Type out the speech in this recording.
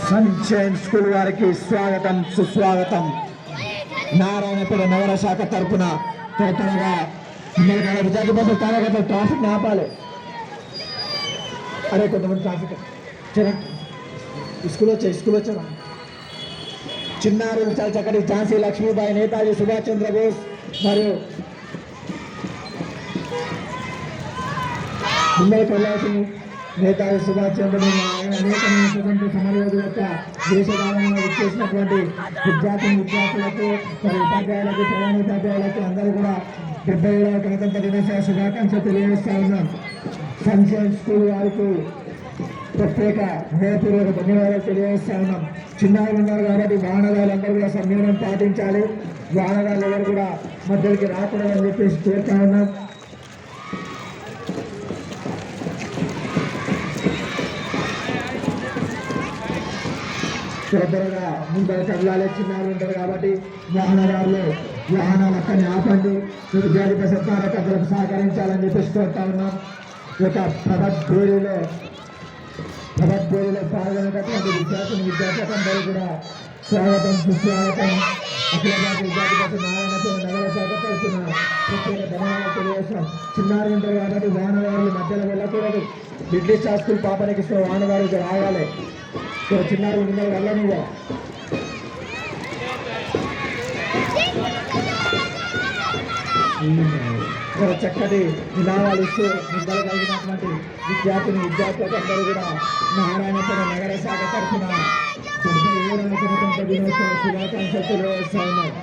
Sunshine school వారికి స్వాగతం సుస్వాగతం. నారాయణపేట నగర శాఖ తరఫున త్వరగా విద్యార్థి బస్సు త్వరగా ట్రాఫిక్ ఆపాలి. అరే కొంతమంది ట్రాఫిక్ స్కూల్ వచ్చారా చిన్నారులు చాలా చక్కటి ఝాన్సీ లక్ష్మీబాయి, నేతాజీ సుభాష్ చంద్రబోస్ మరియు ముంబై కొల్లాసి నేతాజీ సుభాష్ చంద్రబోస్ అనేకమైన స్వతంత్ర సమరయోధుల యొక్క దేశగానంలో ఇచ్చేసినటువంటి విద్యార్థులకు మరి ఉపాధ్యాయులకు ప్రధానోపాధ్యాయులకు అందరూ కూడా 70వ గణతంత్ర దినోత్సవ శుభాకాంక్షలు తెలియజేస్తా ఉన్నాం. సన్షైన్ స్కూల్ వారికి ప్రత్యేక హృదయపూర్వక ధన్యవాదాలు తెలియజేస్తా ఉన్నాం. చిన్నారులు ఉన్నారు కాబట్టి వాహనదారులందరూ కూడా సంయమనం పాటించాలి. వాహనదారులు ఎవరు కూడా మధ్యలోకి రాకూడదని చెప్పేసి కోరుతా ఉన్నాం. త్వరగా ముందరకు కదలాలి. చిన్నారులు ఉంటారు కాబట్టి వాహనదారులు వాహనాలు అక్కడిని ఆపండి. విద్యార్థి బస్సు కార్యకర్తలకు సహకరించాలని చెప్పేసి కోరుతా ఉన్నాం. ఈ యొక్క భగవద్గీతలో పాల్గొనేటటువంటి విద్యార్థులందరూ కూడా స్వాగతం సుస్వాగతం. అఖిల జాతీయ విద్యార్థి బస్సు నారాయణపేట నగర శాఖ తరఫున ప్రత్యేక ధన్యవాదాలు తెలియజేస్తాం. చిన్నారు ఉంటారు కాబట్టి వాహనదారులు మధ్యలో వెళ్ళకూడదు. మిడిల్ క్లాస్ స్కూల్ పాపనికి వాహనదారులు రావాలి. చిన్నారు ఉన్నారు వెళ్ళని చక్కటి విధానాలు ఇస్తూ నిద్ర కలిగినటువంటి విద్యార్థులకు అందరూ కూడా నారాయణపేట నగర శాఖ తరఫున 77వ గణతంత్ర దినోత్సవ శుభాకాంక్షలు తెలియజేస్తా ఉన్నారు.